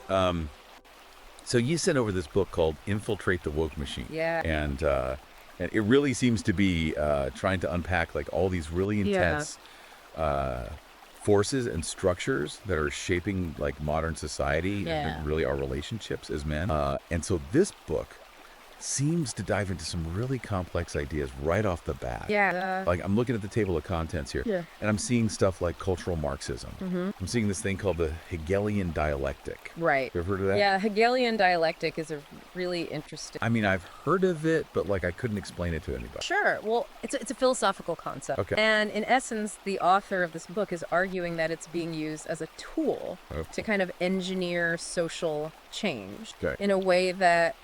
So you sent over this book called Infiltrate the Woke Machine. Yeah. And it really seems to be trying to unpack like all these really intense forces and structures that are shaping like modern society and really our relationships as men. And so this book seems to dive into some really complex ideas right off the bat. Yeah. Like I'm looking at the table of contents here, and I'm seeing stuff like cultural Marxism. I'm seeing this thing called the Hegelian dialectic. Right. You ever heard of that? Yeah, Hegelian dialectic is a really interesting... I mean, I've heard of it, but like I couldn't explain it to anybody. Sure. Well, it's a philosophical concept. Okay. And in essence, the author of this book is arguing that it's being used as a tool to kind of engineer social change in a way that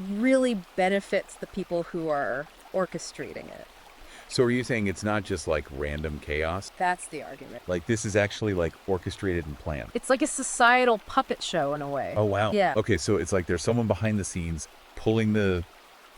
really benefits the people who are orchestrating it. So are you saying it's not just like random chaos? That's the argument. Like this is actually like orchestrated and planned? It's like a societal puppet show in a way. Oh, wow. Yeah. Okay, so it's like there's someone behind the scenes pulling the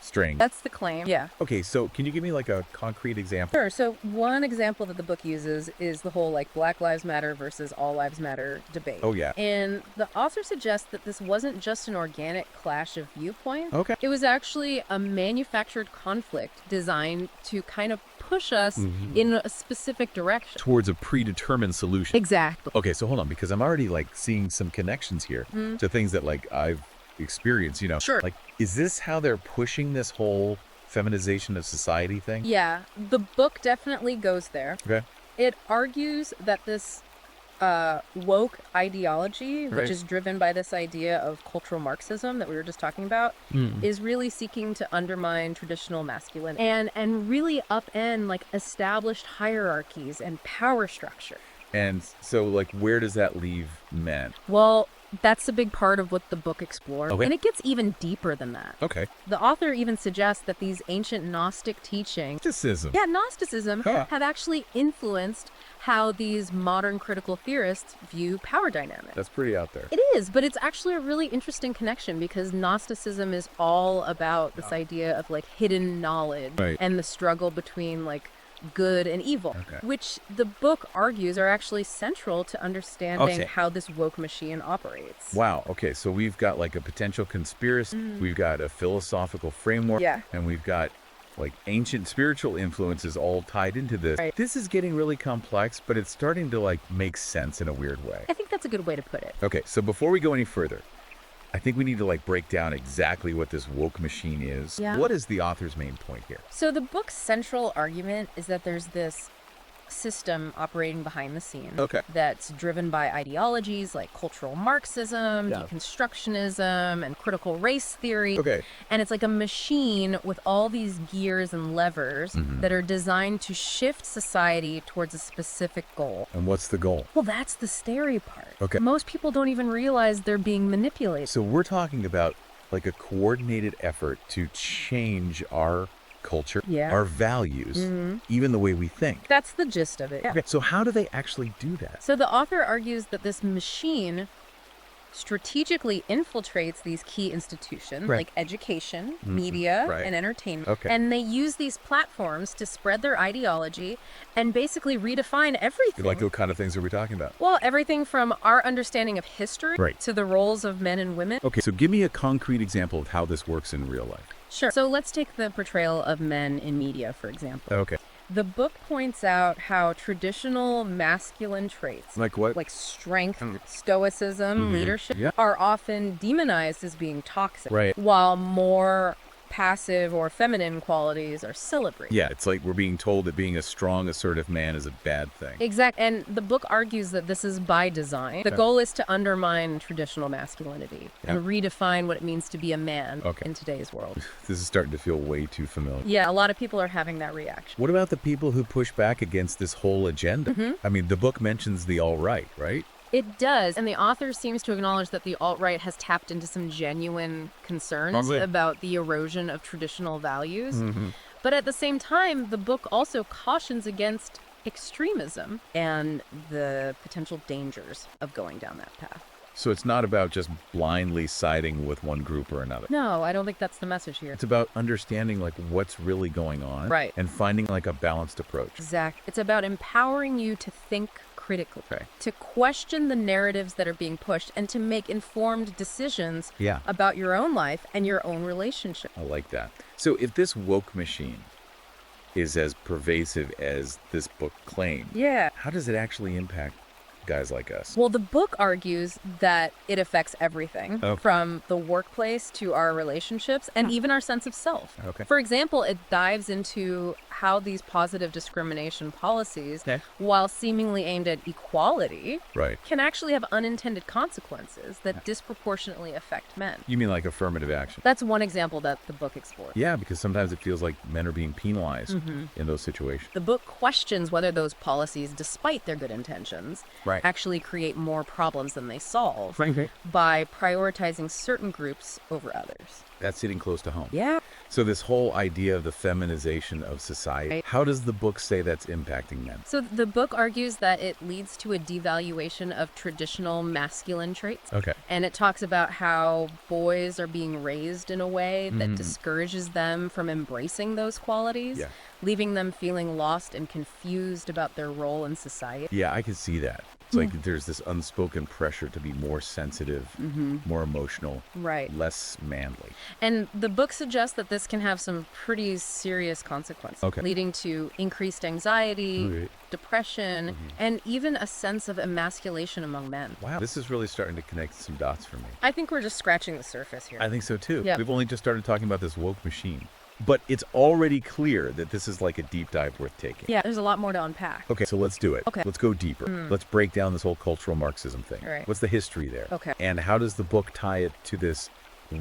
string. That's the claim. Yeah. Okay, so can you give me like a concrete example? Sure. So one example that the book uses is the whole like Black Lives Matter versus All Lives Matter debate. Oh, yeah. And the author suggests that this wasn't just an organic clash of viewpoints. Okay. It was actually a manufactured conflict designed to kind of push us in a specific direction. Towards a predetermined solution. Exactly. Okay, so hold on, because I'm already like seeing some connections here to things that like I've experienced, you know. Sure. Like, is this how they're pushing this whole feminization of society thing? Yeah, the book definitely goes there. Okay. It argues that this woke ideology, which is driven by this idea of cultural Marxism that we were just talking about, is really seeking to undermine traditional masculinity and really upend like established hierarchies and power structure. And so like where does that leave men? Well, that's a big part of what the book explores. Okay. And it gets even deeper than that. Okay. The author even suggests that these ancient Gnostic teachings... Gnosticism have actually influenced how these modern critical theorists view power dynamics. That's pretty out there. It is, but it's actually a really interesting connection because Gnosticism is all about this idea of like hidden knowledge and the struggle between like good and evil, which the book argues are actually central to understanding how this woke machine operates. Wow. Okay. So we've got like a potential conspiracy, we've got a philosophical framework, and we've got like ancient spiritual influences all tied into this. This is getting really complex, but it's starting to like make sense in a weird way. I think that's a good way to put it. Okay. So before we go any further, I think we need to like break down exactly what this woke machine is. Yeah. What is the author's main point here? So the book's central argument is that there's this system operating behind the scenes that's driven by ideologies like cultural Marxism, deconstructionism, and critical race theory. And it's like a machine with all these gears and levers that are designed to shift society towards a specific goal. And what's the goal? Well, that's the scary part. Most people don't even realize they're being manipulated. So we're talking about like a coordinated effort to change our culture, our values, even the way we think. That's the gist of it. Okay, so how do they actually do that? So the author argues that this machine strategically infiltrates these key institutions like education, media, and entertainment. And they use these platforms to spread their ideology and basically redefine everything. Like what kind of things are we talking about? Well, everything from our understanding of history to the roles of men and women. Okay, so give me a concrete example of how this works in real life. Sure. So let's take the portrayal of men in media, for example. Okay. The book points out how traditional masculine traits, like what? Like strength, stoicism, leadership, are often demonized as being toxic, while more passive or feminine qualities are celebrated. Yeah, it's like we're being told that being a strong, assertive man is a bad thing. Exactly. And the book argues that this is by design. The goal is to undermine traditional masculinity and redefine what it means to be a man in today's world. This is starting to feel way too familiar. Yeah, a lot of people are having that reaction. What about the people who push back against this whole agenda? I mean, the book mentions the alt-right, right? It does, and the author seems to acknowledge that the alt-right has tapped into some genuine concerns about the erosion of traditional values. But at the same time, the book also cautions against extremism and the potential dangers of going down that path. So it's not about just blindly siding with one group or another. No, I don't think that's the message here. It's about understanding like what's really going on and finding like a balanced approach. Exactly. It's about empowering you to think critically, to question the narratives that are being pushed, and to make informed decisions about your own life and your own relationship. I like that. So if this woke machine is as pervasive as this book claims, how does it actually impact guys like us? Well, the book argues that it affects everything, from the workplace to our relationships and even our sense of self. For example, it dives into how these positive discrimination policies, while seemingly aimed at equality, can actually have unintended consequences that disproportionately affect men. You mean like affirmative action? That's one example that the book explores. Yeah, because sometimes it feels like men are being penalized in those situations. The book questions whether those policies, despite their good intentions, actually create more problems than they solve by prioritizing certain groups over others. That's hitting close to home. Yeah. So this whole idea of the feminization of society, how does the book say that's impacting men? So the book argues that it leads to a devaluation of traditional masculine traits. And it talks about how boys are being raised in a way that discourages them from embracing those qualities, leaving them feeling lost and confused about their role in society. Yeah, I can see that. It's like there's this unspoken pressure to be more sensitive, more emotional, less manly. And the book suggests that this can have some pretty serious consequences, leading to increased anxiety, depression, and even a sense of emasculation among men. Wow, this is really starting to connect some dots for me. I think we're just scratching the surface here. I think so too. We've only just started talking about this woke machine. But it's already clear that this is like a deep dive worth taking. Yeah, there's a lot more to unpack. Okay, so let's do it. Let's go deeper. Let's break down this whole cultural Marxism thing. What's the history there? And how does the book tie it to this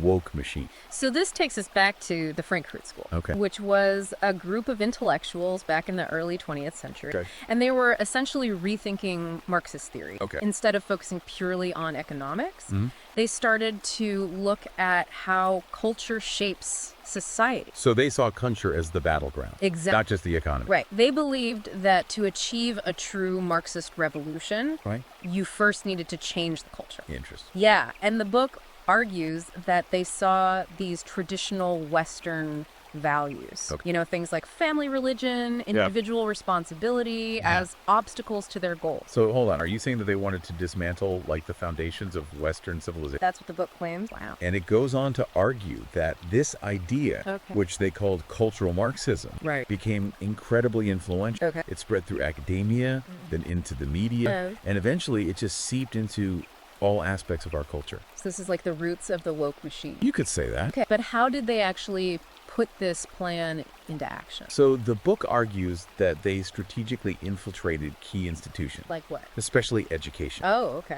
woke machine? So this takes us back to the Frankfurt School, which was a group of intellectuals back in the early 20th century. And they were essentially rethinking Marxist theory. Instead of focusing purely on economics, they started to look at how culture shapes society. So they saw culture as the battleground. Exactly. Not just the economy. They believed that to achieve a true Marxist revolution, you first needed to change the culture. Interesting. Yeah, and the book argues that they saw these traditional Western values, you know, things like family religion, individual responsibility as obstacles to their goals. So hold on, are you saying that they wanted to dismantle like the foundations of Western civilization? That's what the book claims. Wow. And it goes on to argue that this idea, which they called cultural Marxism, became incredibly influential. It spread through academia, then into the media, and eventually it just seeped into all aspects of our culture. So this is like the roots of the woke machine. You could say that. But how did they actually put this plan into action? So the book argues that they strategically infiltrated key institutions. Like what? Especially education.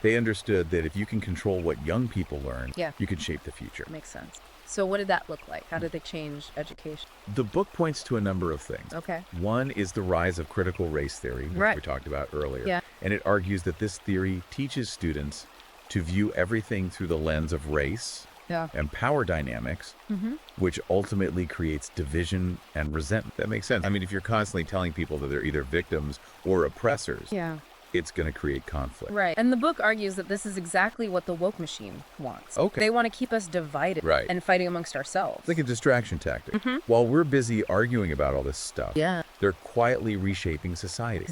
They understood that if you can control what young people learn, you can shape the future. Makes sense. So what did that look like? How did they change education? The book points to a number of things. One is the rise of critical race theory, which we talked about earlier. And it argues that this theory teaches students to view everything through the lens of race and power dynamics, which ultimately creates division and resentment. That makes sense. I mean, if you're constantly telling people that they're either victims or oppressors, it's going to create conflict. And the book argues that this is exactly what the woke machine wants. They want to keep us divided and fighting amongst ourselves. It's like a distraction tactic. While we're busy arguing about all this stuff, they're quietly reshaping society.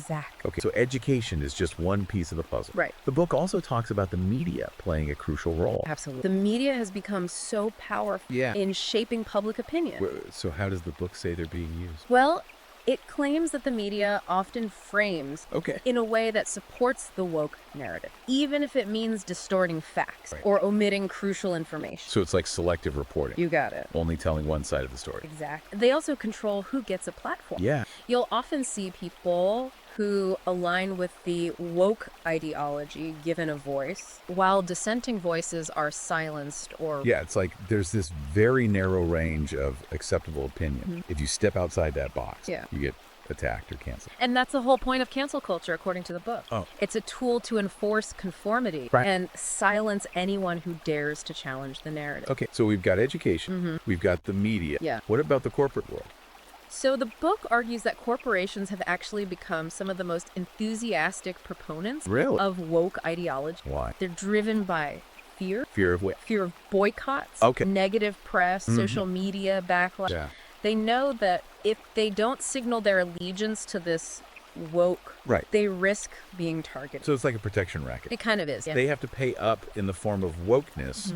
So education is just one piece of the puzzle. The book also talks about the media playing a crucial role. The media has become so powerful in shaping public opinion. So how does the book say they're being used? Well, it claims that the media often frames in a way that supports the woke narrative, even if it means distorting facts or omitting crucial information. So it's like selective reporting. You got it. Only telling one side of the story. Exactly. They also control who gets a platform. You'll often see people who align with the woke ideology given a voice, while dissenting voices are silenced or... it's like there's this very narrow range of acceptable opinion. If you step outside that box, you get attacked or canceled. And that's the whole point of cancel culture, according to the book. It's a tool to enforce conformity and silence anyone who dares to challenge the narrative. So we've got education, we've got the media. What about the corporate world? So the book argues that corporations have actually become some of the most enthusiastic proponents of woke ideology. Why? They're driven by fear. Fear of what? Fear of boycotts, negative press, social media backlash. They know that if they don't signal their allegiance to this woke, Right. they risk being targeted. So it's like a protection racket. It kind of is. Yeah. They have to pay up in the form of wokeness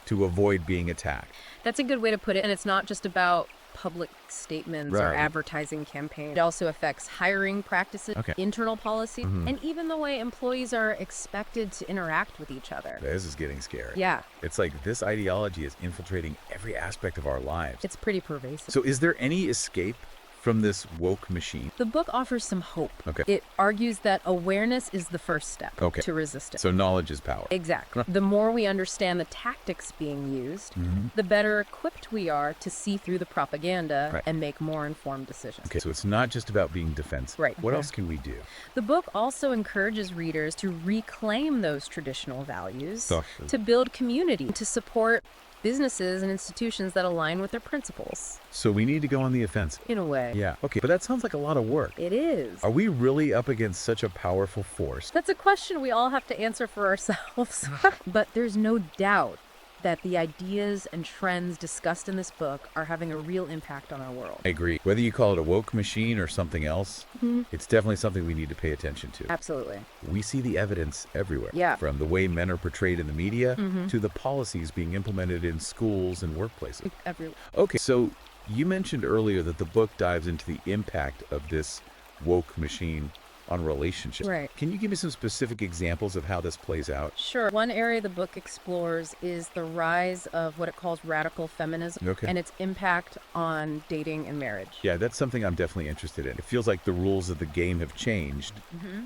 to avoid being attacked. That's a good way to put it. And it's not just about public statements or advertising campaigns. It also affects hiring practices, internal policy, and even the way employees are expected to interact with each other. This is getting scary. Yeah. It's like this ideology is infiltrating every aspect of our lives. It's pretty pervasive. So is there any escape from this woke machine? The book offers some hope. Okay. It argues that awareness is the first step to resist it. So knowledge is power. Exactly. The more we understand the tactics being used, the better equipped we are to see through the propaganda and make more informed decisions. Okay, so it's not just about being defensive. Right. What else can we do? The book also encourages readers to reclaim those traditional values, to build community, to support businesses and institutions that align with their principles. So we need to go on the offensive. In a way. Yeah. Okay, but that sounds like a lot of work. It is. Are we really up against such a powerful force? That's a question we all have to answer for ourselves. But there's no doubt that the ideas and trends discussed in this book are having a real impact on our world. I agree. Whether you call it a woke machine or something else, it's definitely something we need to pay attention to. Absolutely. We see the evidence everywhere. Yeah. From the way men are portrayed in the media to the policies being implemented in schools and workplaces. Everywhere. Okay, so you mentioned earlier that the book dives into the impact of this woke machine on relationships. Right. Can you give me some specific examples of how this plays out? Sure. One area the book explores is the rise of what it calls radical feminism and its impact on dating and marriage. Yeah, that's something I'm definitely interested in. It feels like the rules of the game have changed,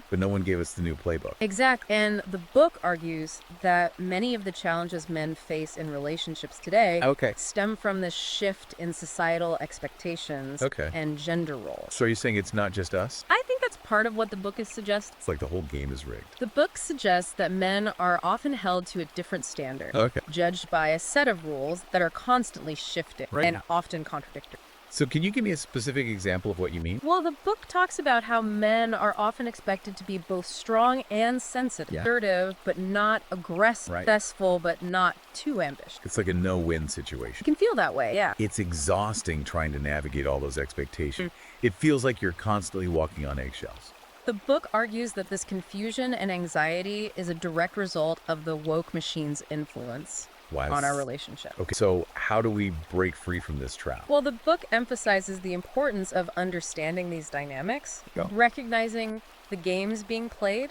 but no one gave us the new playbook. Exactly. And the book argues that many of the challenges men face in relationships today stem from this shift in societal expectations and gender roles. So are you saying it's not just us? I think that's part of what the book is suggesting. It's like the whole game is rigged. The book suggests that men are often held to a different standard, judged by a set of rules that are constantly shifting and often contradictory. So can you give me a specific example of what you mean? Well, the book talks about how men are often expected to be both strong and sensitive, assertive but not aggressive, successful but not too ambitious. It's like a no-win situation. You can feel that way, yeah. It's exhausting trying to navigate all those expectations. It feels like you're constantly walking on eggshells. The book argues that this confusion and anxiety is a direct result of the woke machine's influence on our relationship. Okay, so how do we break free from this trap? Well, the book emphasizes the importance of understanding these dynamics, recognizing the games being played,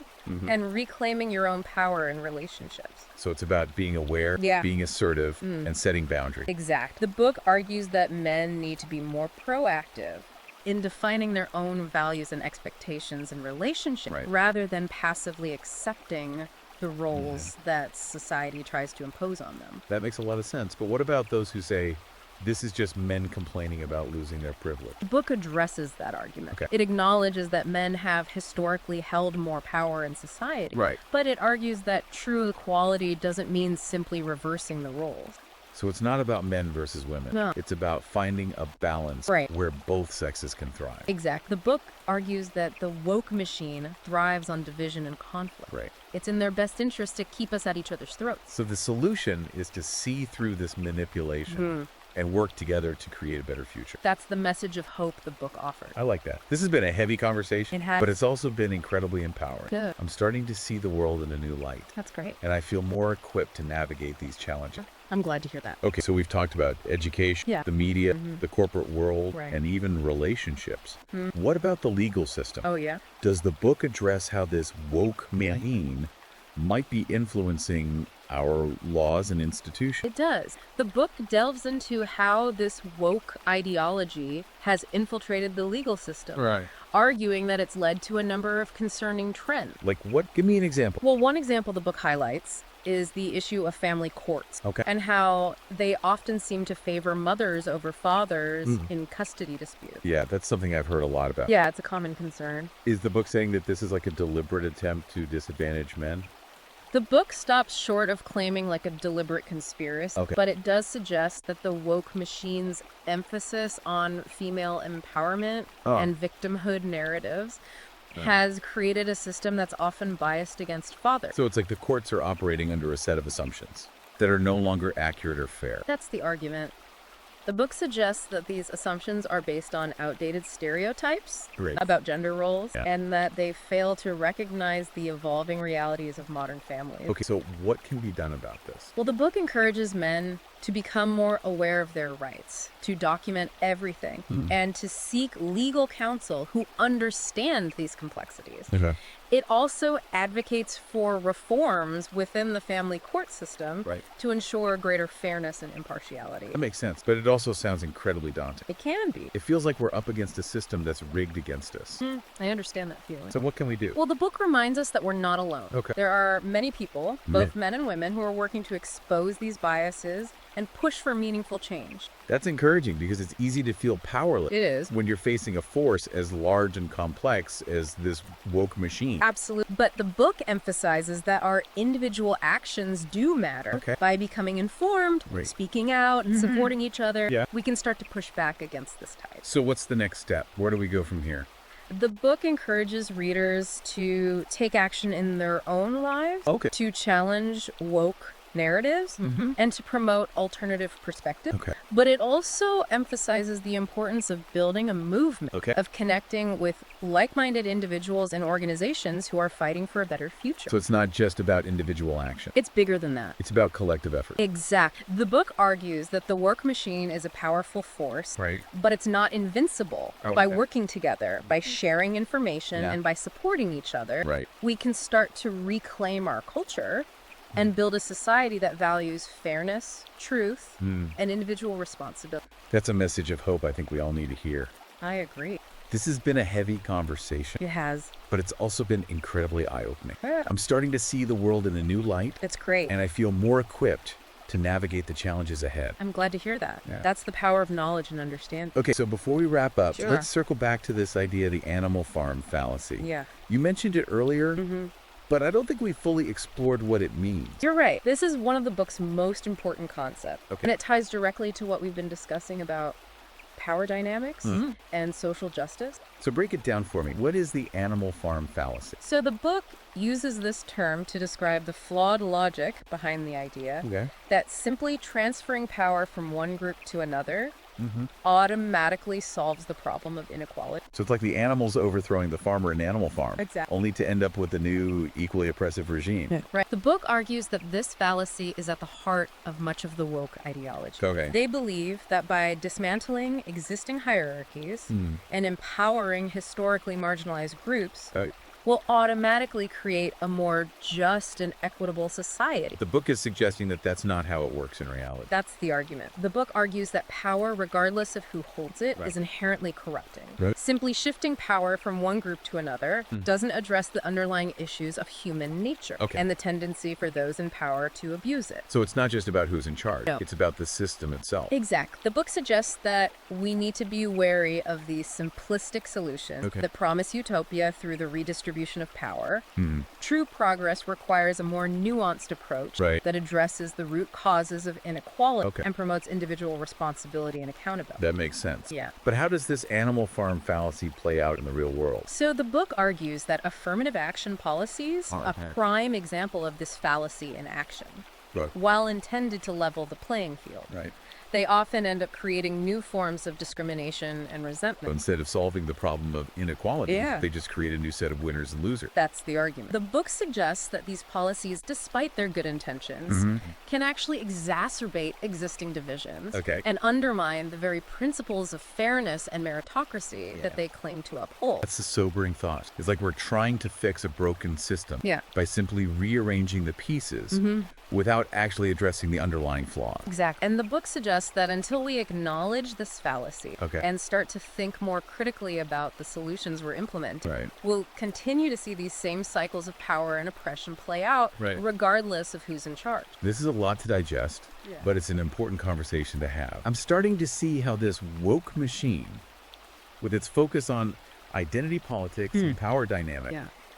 and reclaiming your own power in relationships. So it's about being aware, being assertive, and setting boundaries. Exactly. The book argues that men need to be more proactive in defining their own values and expectations in relationships, rather than passively accepting the roles that society tries to impose on them. That makes a lot of sense. But what about those who say, this is just men complaining about losing their privilege? The book addresses that argument. It acknowledges that men have historically held more power in society. But it argues that true equality doesn't mean simply reversing the roles. So it's not about men versus women. No. It's about finding a balance where both sexes can thrive. Exactly. The book argues that the woke machine thrives on division and conflict. It's in their best interest to keep us at each other's throats. So the solution is to see through this manipulation and work together to create a better future. That's the message of hope the book offers. I like that. This has been a heavy conversation, but it's also been incredibly empowering. Good. I'm starting to see the world in a new light. That's great. And I feel more equipped to navigate these challenges. I'm glad to hear that. Okay, so we've talked about education, the media, the corporate world, and even relationships. What about the legal system? Oh, yeah? Does the book address how this woke machine might be influencing our laws and institutions? It does. The book delves into how this woke ideology has infiltrated the legal system, arguing that it's led to a number of concerning trends. Like what? Give me an example. Well, one example the book highlights is the issue of family courts and how they often seem to favor mothers over fathers in custody disputes. Yeah, that's something I've heard a lot about. Yeah, it's a common concern. Is the book saying that this is like a deliberate attempt to disadvantage men? The book stops short of claiming like a deliberate conspiracy, but it does suggest that the woke machine's emphasis on female empowerment and victimhood narratives has created a system that's often biased against fathers. So it's like the courts are operating under a set of assumptions that are no longer accurate or fair. That's the argument. The book suggests that these assumptions are based on outdated stereotypes Great. about gender roles, Yeah. and that they fail to recognize the evolving realities of modern families. Okay, so what can be done about this? Well, the book encourages men to become more aware of their rights, to document everything, and to seek legal counsel who understand these complexities. Okay. It also advocates for reforms within the family court system Right. to ensure greater fairness and impartiality. That makes sense, but it also sounds incredibly daunting. It can be. It feels like we're up against a system that's rigged against us. I understand that feeling. So what can we do? Well, the book reminds us that we're not alone. Okay. There are many people, both men and women, who are working to expose these biases and push for meaningful change. That's encouraging because it's easy to feel powerless. It is. When you're facing a force as large and complex as this woke machine. Absolutely. But the book emphasizes that our individual actions do matter. Okay. By becoming informed, Right. speaking out, and supporting each other, Yeah. we can start to push back against this tide. So what's the next step? Where do we go from here? The book encourages readers to take action in their own lives, Okay. to challenge woke narratives, and to promote alternative perspectives. Okay. But it also emphasizes the importance of building a movement, Okay. of connecting with like-minded individuals and organizations who are fighting for a better future. So it's not just about individual action. It's bigger than that. It's about collective effort. Exact. The book argues that the work machine is a powerful force, Right. but it's not invincible. Okay. By working together, by sharing information, Yeah. and by supporting each other, Right. we can start to reclaim our culture and build a society that values fairness, truth, and individual responsibility. That's a message of hope I think we all need to hear. I agree. This has been a heavy conversation, It has. but it's also been incredibly eye-opening. Yeah. I'm starting to see the world in a new light, It's great. and I feel more equipped to navigate the challenges ahead. I'm glad to hear that. Yeah. That's the power of knowledge and understanding. Okay, so before we wrap up, Sure. let's circle back to this idea of the animal farm fallacy. Yeah. You mentioned it earlier, but I don't think we fully explored what it means. You're right. This is one of the book's most important concepts. Okay. And it ties directly to what we've been discussing about power dynamics and social justice. So break it down for me. What is the animal farm fallacy? So the book uses this term to describe the flawed logic behind the idea Okay. that simply transferring power from one group to another automatically solves the problem of inequality. So it's like the animals overthrowing the farmer in Animal Farm. Exactly. Only to end up with a new, equally oppressive regime. Right. The book argues that this fallacy is at the heart of much of the woke ideology. Okay. They believe that by dismantling existing hierarchies and empowering historically marginalized groups, will automatically create a more just and equitable society. The book is suggesting that that's not how it works in reality. That's the argument. The book argues that power, regardless of who holds it, is inherently corrupting. Right. Simply shifting power from one group to another doesn't address the underlying issues of human nature and the tendency for those in power to abuse it. So it's not just about who's in charge. No. It's about the system itself. Exactly. The book suggests that we need to be wary of these simplistic solutions that promise utopia through the redistribution of power. True progress requires a more nuanced approach that addresses the root causes of inequality and promotes individual responsibility and accountability. That makes sense. Yeah. But how does this animal farm fallacy play out in the real world? So the book argues that affirmative action policies are a prime example of this fallacy in action. While intended to level the playing field, they often end up creating new forms of discrimination and So resentment. instead of solving the problem of inequality, they just create a new set of winners and losers. That's the argument. The book suggests that these policies, despite their good intentions, can actually exacerbate existing divisions and undermine the very principles of fairness and meritocracy that they claim to uphold. That's a sobering thought. It's like we're trying to fix a broken system by simply rearranging the pieces without actually addressing the underlying flaw. Exactly. And the book suggests that until we acknowledge this fallacy and start to think more critically about the solutions we're implementing, we'll continue to see these same cycles of power and oppression play out regardless of who's in charge. This is a lot to digest, but it's an important conversation to have. I'm starting to see how this woke machine, with its focus on identity politics and power dynamic,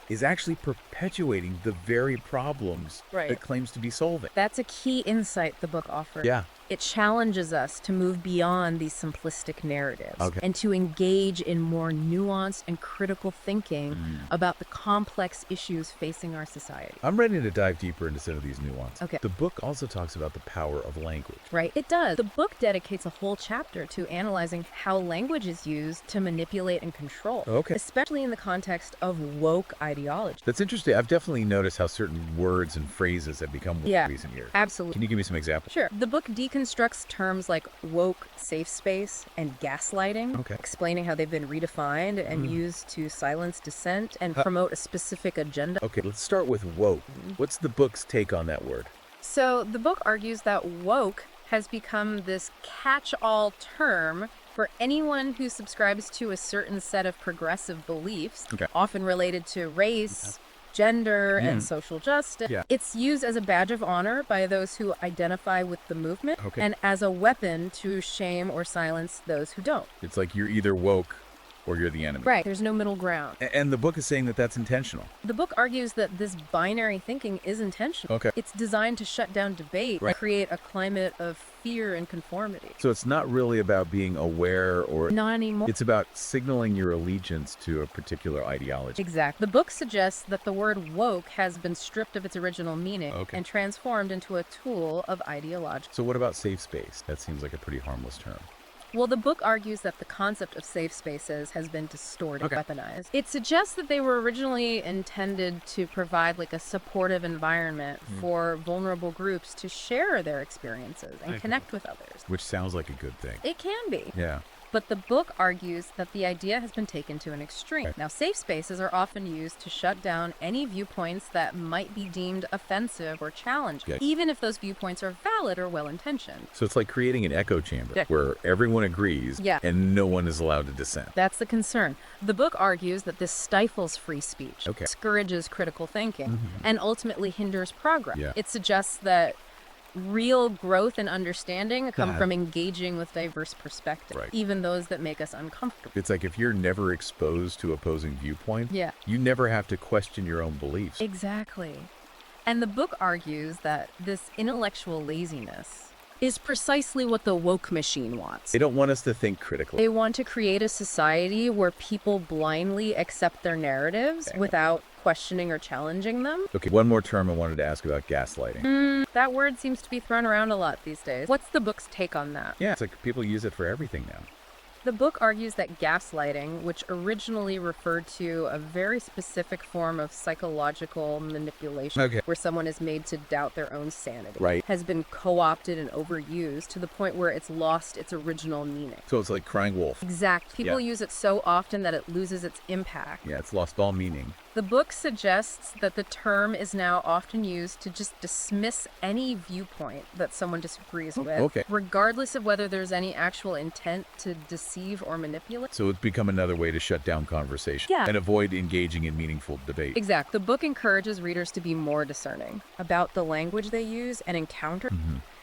is actually perpetuating the very problems it claims to be solving. That's a key insight the book offers. Yeah, It challenges us to move beyond these simplistic narratives and to engage in more nuanced and critical thinking about the complex issues facing our society. I'm ready to dive deeper into some of these nuances. Okay. The book also talks about the power of language. Right, it does. The book dedicates a whole chapter to analyzing how language is used to manipulate and control, especially in the context of woke ideology. That's interesting. I've definitely noticed how certain words and phrases have become woke in recent years. Absolutely. Can you give me some examples? Sure. The book deconstructs terms like woke safe space and gaslighting, explaining how they've been redefined and used to silence dissent and promote a specific agenda. Okay, let's start with woke. What's the book's take on that word? So the book argues that woke has become this catch-all term for anyone who subscribes to a certain set of progressive beliefs, often related to race, gender, and social justice. It's used as a badge of honor by those who identify with the movement and as a weapon to shame or silence those who don't. It's like you're either woke or you're the enemy. Right. There's no middle ground. And the book is saying that that's intentional. The book argues that this binary thinking is intentional. It's designed to shut down debate and create a climate of fear and conformity. So it's not really about being aware or... Not anymore. It's about signaling your allegiance to a particular ideology. Exactly. The book suggests that the word woke has been stripped of its original meaning and transformed into a tool of ideology. So what about safe space? That seems like a pretty harmless term. Well, the book argues that the concept of safe spaces has been distorted, weaponized. It suggests that they were originally intended to provide like a supportive environment for vulnerable groups to share their experiences and connect with others. Which sounds like a good thing. It can be. Yeah. But the book argues that the idea has been taken to an extreme. Now, safe spaces are often used to shut down any viewpoints that might be deemed offensive or challenging, even if those viewpoints are valid or well-intentioned. So it's like creating an echo chamber where everyone agrees and no one is allowed to dissent. That's the concern. The book argues that this stifles free speech, discourages critical thinking, and ultimately hinders progress. It suggests that real growth and understanding come from engaging with diverse perspectives, even those that make us uncomfortable. It's like if you're never exposed to opposing viewpoints, you never have to question your own beliefs. Exactly. And the book argues that this intellectual laziness is precisely what the woke machine wants. They don't want us to think critically. They want to create a society where people blindly accept their narratives without questioning or challenging them. Okay, one more term I wanted to ask about: gaslighting. That word seems to be thrown around a lot these days. What's the book's take on that? Yeah, it's like people use it for everything now. The book argues that gaslighting, which originally referred to a very specific form of psychological manipulation, where someone is made to doubt their own sanity, has been co-opted and overused to the point where it's lost its original meaning. So it's like crying wolf. Exactly. People use it so often that it loses its impact. Yeah, it's lost all meaning. The book suggests that the term is now often used to just dismiss any viewpoint that someone disagrees with, regardless of whether there's any actual intent to deceive or manipulate. So it's become another way to shut down conversation and avoid engaging in meaningful debate. Exactly. The book encourages readers to be more discerning about the language they use and encounter,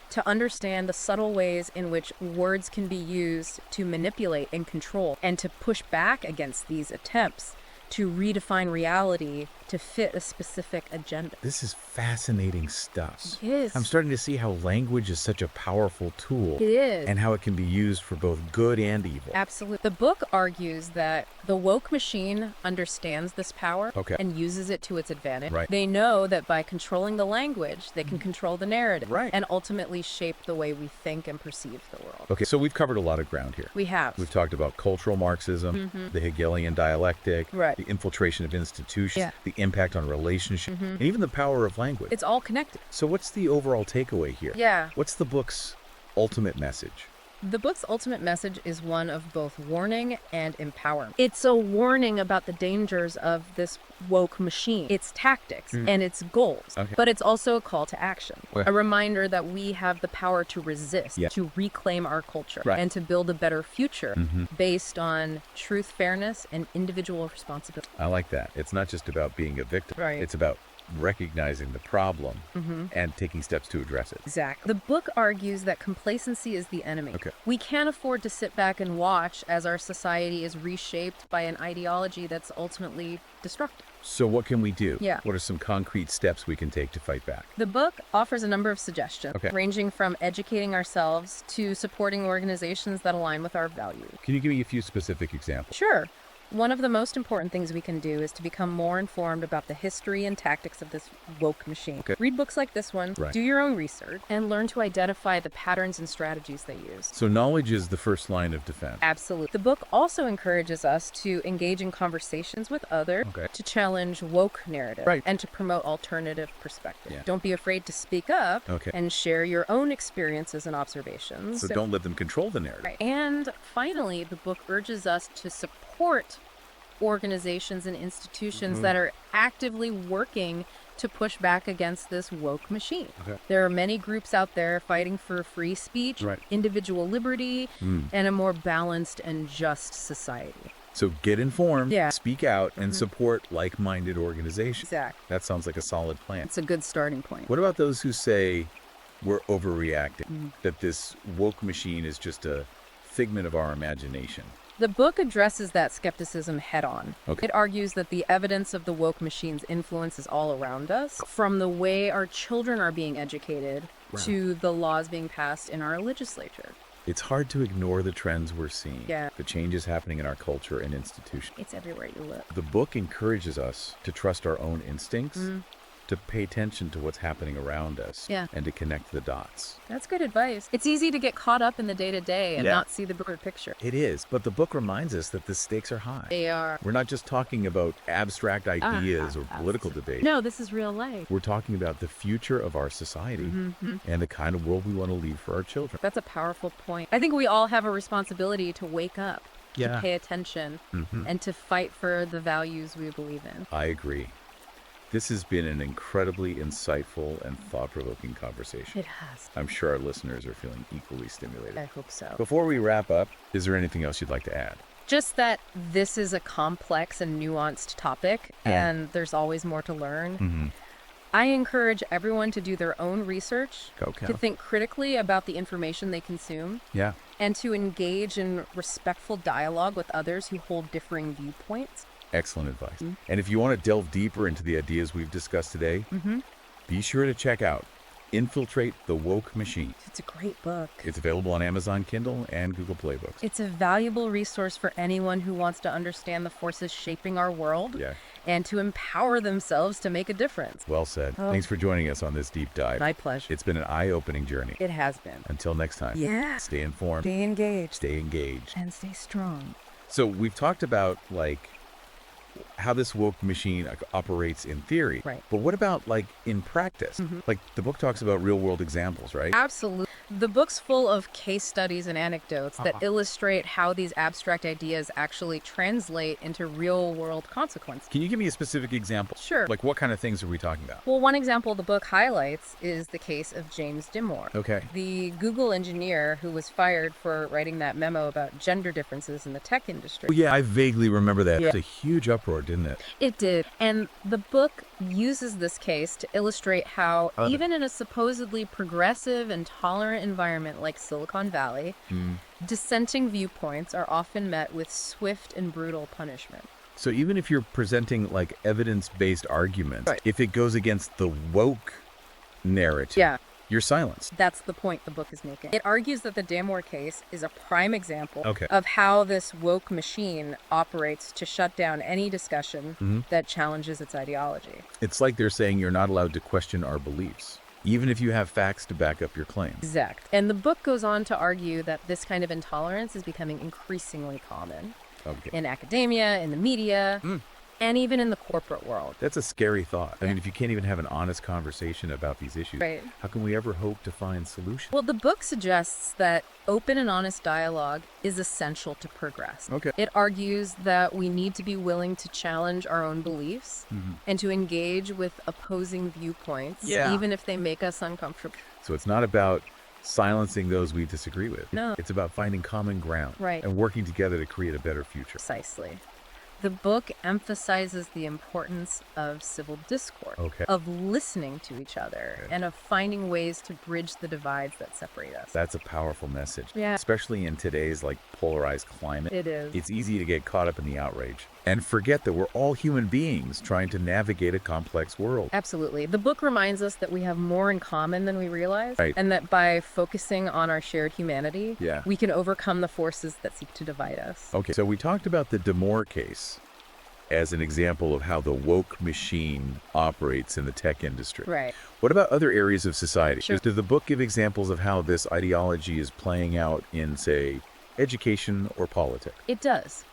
to understand the subtle ways in which words can be used to manipulate and control, and to push back against these attempts to redefine reality to fit a specific agenda. This is fascinating stuff. It is. I'm starting to see how language is such a powerful tool. It is. And how it can be used for both good and evil. Absolutely. The book argues that the woke machine understands this power and uses it to its advantage. They know that by controlling the language, they can control the narrative and ultimately shape the way we think and perceive the world. Okay, so we've covered a lot of ground here. We have. We've talked about cultural Marxism, the Hegelian dialectic, the infiltration of institutions, the impact on relationships, and even the power of language. It's all connected. So what's the overall takeaway here? Yeah. What's the book's ultimate message? The book's ultimate message is one of both warning and empowerment. It's a warning about the dangers of this woke machine, its tactics, and its goals. But it's also a call to action, a reminder that we have the power to resist, to reclaim our culture, and to build a better future based on truth, fairness, and individual responsibility. I like that. It's not just about being a victim. It's about recognizing the problem and taking steps to address it. Exactly. The book argues that complacency is the enemy. We can't afford to sit back and watch as our society is reshaped by an ideology that's ultimately destructive. So what can we do? Yeah. What are some concrete steps we can take to fight back? The book offers a number of suggestions, ranging from educating ourselves to supporting organizations that align with our values. Can you give me a few specific examples? Sure. One of the most important things we can do is to become more informed about the history and tactics of this woke machine. Read books like this one, do your own research, and learn to identify the patterns and strategies they use. So knowledge is the first line of defense. Absolutely. The book also encourages us to engage in conversations with others, to challenge woke narrative, and to promote alternative perspectives. Don't be afraid to speak up and share your own experiences and observations. So don't let them control the narrative. And finally, the book urges us to support organizations and institutions that are actively working to push back against this woke machine. There are many groups out there fighting for free speech, individual liberty, and a more balanced and just society. So get informed, speak out, and support like-minded organizations. Exactly. That sounds like a solid plan. It's a good starting point. What about those who say we're overreacting, that this woke machine is just a figment of our imagination? The book addresses that skepticism head-on. It argues that the evidence of the woke machine's influence is all around us, from the way our children are being educated to the laws being passed in our legislature. It's hard to ignore the trends we're seeing, Yeah. the changes happening in our culture and institutions. It's everywhere you look. The book encourages us to trust our own instincts, to pay attention to what's happening around us, and to connect the dots. That's good advice. It's easy to get caught up in the day-to-day and not see the bigger picture. It is, but the book reminds us that the stakes are high. They are. We're not just talking about abstract ideas or political debate. No, this is real life. We're talking about the future of our society and the kind of world we want to leave for our children. That's a powerful point. I think we all have a responsibility to wake up, to pay attention, and to fight for the values we believe in. I agree. This has been an incredibly insightful and thought-provoking conversation. It has. I'm sure our listeners are feeling equally stimulated. I hope so. Before we wrap up, is there anything else you'd like to add? Just that this is a complex and nuanced topic, and there's always more to learn. I encourage everyone to do their own research, to think critically about the information they consume, and to engage in respectful dialogue with others who hold differing viewpoints. Excellent advice. And if you want to delve deeper into the ideas we've discussed today, be sure to check out Infiltrate the Woke Machine. It's a great book. It's available on Amazon Kindle and Google Play Books. It's a valuable resource for anyone who wants to understand the forces shaping our world and to empower themselves to make a difference. Well said. Thanks for joining us on this deep dive. My pleasure. It's been an eye-opening journey. It has been. Until next time. Stay informed. Stay engaged. Stay engaged. And stay strong. So we've talked about, how this woke machine operates in theory. But what about, in practice? Like, the book talks about real-world examples, right? Absolutely. The book's full of case studies and anecdotes that illustrate how these abstract ideas actually translate into real-world consequences. Can you give me a specific example? Sure. Like, what kind of things are we talking about? Well, one example the book highlights is the case of James Dimore. The Google engineer who was fired for writing that memo about gender differences in the tech industry. Oh, yeah, I vaguely remember that. It was a huge uproar, didn't it? It did. And the book uses this case to illustrate how even in a supposedly progressive and tolerant environment like Silicon Valley, dissenting viewpoints are often met with swift and brutal punishment. So even if you're presenting evidence-based arguments, if it goes against the woke narrative, you're silenced. That's the point the book is making. It argues that the Damore case is a prime example of how this woke machine operates to shut down any discussion that challenges its ideology. It's like they're saying you're not allowed to question our beliefs, even if you have facts to back up your claims. Exact. And the book goes on to argue that this kind of intolerance is becoming increasingly common in academia, in the media, and even in the corporate world. That's a scary thought. I mean, if you can't even have an honest conversation about these issues, how can we ever hope to find solutions? Well, the book suggests that open and honest dialogue is essential to progress. It argues that we need to be willing to challenge our own beliefs and to engage with opposing viewpoints, even if they make us uncomfortable. So it's not about silencing those we disagree with. No. It's about finding common ground and working together to create a better future. Precisely. The book emphasizes the importance of civil discourse, of listening to each other, and of finding ways to bridge the divides that separate us. That's a powerful message, especially in today's polarized climate. It is. It's easy to get caught up in the outrage, And forget that we're all human beings trying to navigate a complex world. Absolutely. The book reminds us that we have more in common than we realize, Right. and that by focusing on our shared humanity, Yeah. we can overcome the forces that seek to divide us. Okay, so we talked about the Damore case as an example of how the woke machine operates in the tech industry. Right. What about other areas of society? Sure. Does the book give examples of how this ideology is playing out in, say, education or politics? It does.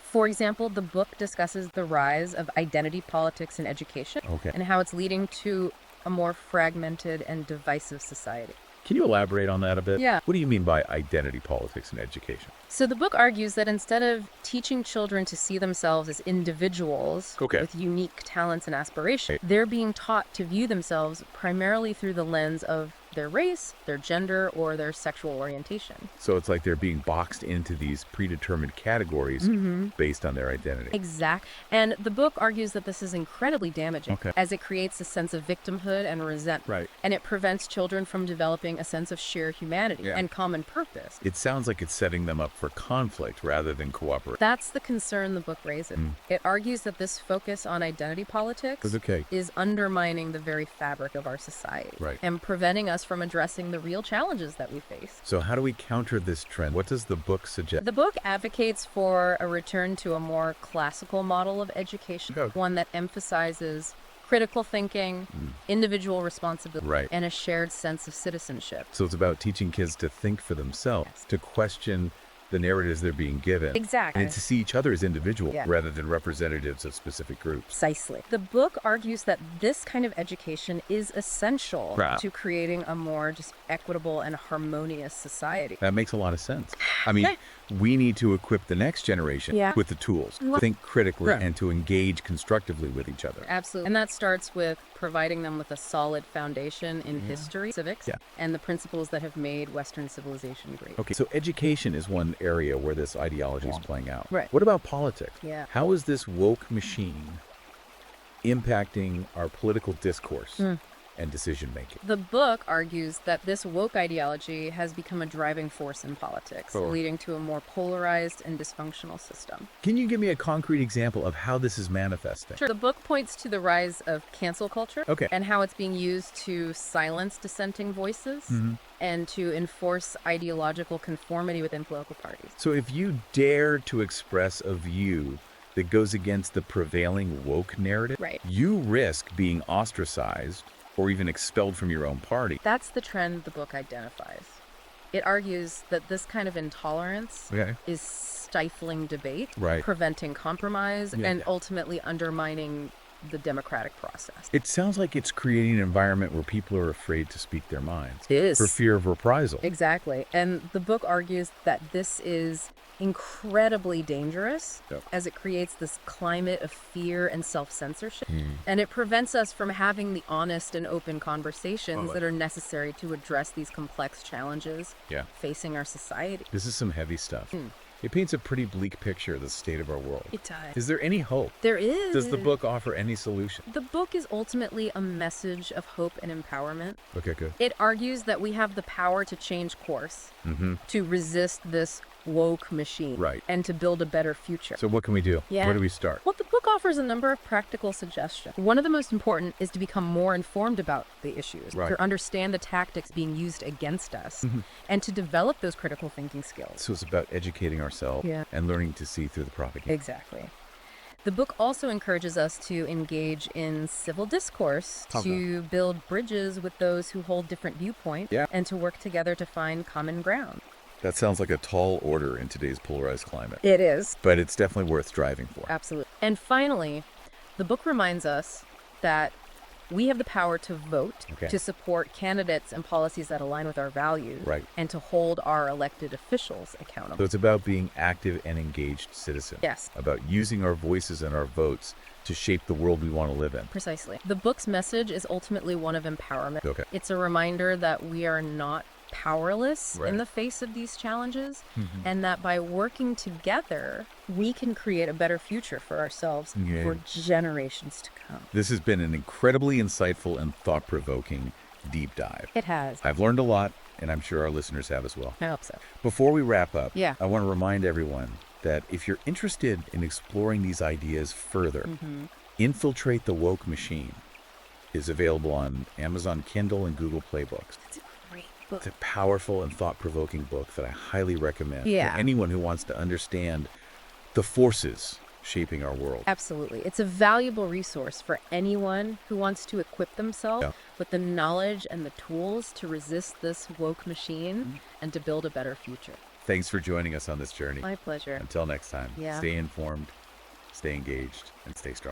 For example, the book discusses the rise of identity politics in education Okay. and how it's leading to a more fragmented and divisive society. Can you elaborate on that a bit? Yeah. What do you mean by identity politics in education? So the book argues that instead of teaching children to see themselves as individuals Okay. with unique talents and aspirations, they're being taught to view themselves primarily through the lens of their race, their gender, or their sexual orientation. So it's like they're being boxed into these predetermined categories based on their identity. Exact. And the book argues that this is incredibly damaging Okay. as it creates a sense of victimhood and resentment. Right. And it prevents children from developing a sense of shared humanity Yeah. and common purpose. It sounds like it's setting them up for conflict rather than cooperation. That's the concern the book raises. It argues that this focus on identity politics Okay. is undermining the very fabric of our society Right. and preventing us from addressing the real challenges that we face. So how do we counter this trend? What does the book suggest? The book advocates for a return to a more classical model of education, Okay. one that emphasizes critical thinking, individual responsibility, Right. and a shared sense of citizenship. So it's about teaching kids to think for themselves, Yes. to question the narratives they're being given. Exactly. And to see each other as individuals Yeah. rather than representatives of specific groups. Precisely. The book argues that this kind of education is essential Right. to creating a more just equitable and harmonious society. That makes a lot of sense. I mean, we need to equip the next generation Yeah. with the tools to think critically Right. and to engage constructively with each other. Absolutely. And that starts with providing them with a solid foundation in history, civics, Yeah. and the principles that have made Western civilization great. Okay, so education is one area where this ideology is playing out. Right. What about politics? Yeah. How is this woke machine impacting our political discourse and decision making? The book argues that this woke ideology has become a driving force in politics, Sure. leading to a more polarized and dysfunctional system. Can you give me a concrete example of how this is manifesting? Sure. The book points to the rise of cancel culture Okay. and how it's being used to silence dissenting voices and to enforce ideological conformity within political parties. So if you dare to express a view that goes against the prevailing woke narrative, Right. you risk being ostracized or even expelled from your own party. That's the trend the book identifies. It argues that this kind of intolerance Okay. is stifling debate, Right. preventing compromise, Yeah. and ultimately undermining the democratic process. It sounds like it's creating an environment where people are afraid to speak their minds It is. for fear of reprisal. Exactly. And the book argues that this is incredibly dangerous Yep. as it creates this climate of fear and self-censorship. And it prevents us from having the honest and open conversations that are necessary to address these complex challenges Yeah. facing our society. This is some heavy stuff. It paints a pretty bleak picture of the state of our world. It does. Is there any hope? There is. Does the book offer any solution? The book is ultimately a message of hope and empowerment. Okay, good. It argues that we have the power to change course, to resist this woke machine, Right. and to build a better future. So what can we do? Yeah. Where do we start? Well, the book offers a number of practical suggestions. One of the most important is to become more informed about the issues, Right. to understand the tactics being used against us, and to develop those critical thinking skills. So it's about educating ourselves Yeah. and learning to see through the propaganda. Exactly. The book also encourages us to engage in civil discourse, to build bridges with those who hold different viewpoints, Yeah. and to work together to find common ground. That sounds like a tall order in today's polarized climate, It is. but it's definitely worth striving for. Absolutely. And finally, the book reminds us that we have the power to vote, Okay. to support candidates and policies that align with our values, Right. and to hold our elected officials So accountable. it's about being active and engaged citizens. Yes. About using our voices and our votes to shape the world we want to live in. Precisely. The book's message is ultimately one of empowerment. Okay. It's a reminder that we are not powerless Right. in the face of these challenges, and that by working together, we can create a better future for ourselves Yeah. for generations to come. This has been an incredibly insightful and thought-provoking deep dive. It has. I've learned a lot, and I'm sure our listeners have as well. I hope so. Before we wrap up, Yeah. I want to remind everyone that if you're interested in exploring these ideas further, Infiltrate the Woke Machine is available on Amazon Kindle and Google Play Books. That's a great book. It's a powerful and thought-provoking book that I highly recommend for anyone who wants to understand the forces shaping our world. Absolutely. It's a valuable resource for anyone who wants to equip themselves with the knowledge and the tools to resist this woke machine and to build a better future. Thanks for joining us on this journey. My pleasure. Until next time, stay informed, stay engaged, and stay strong.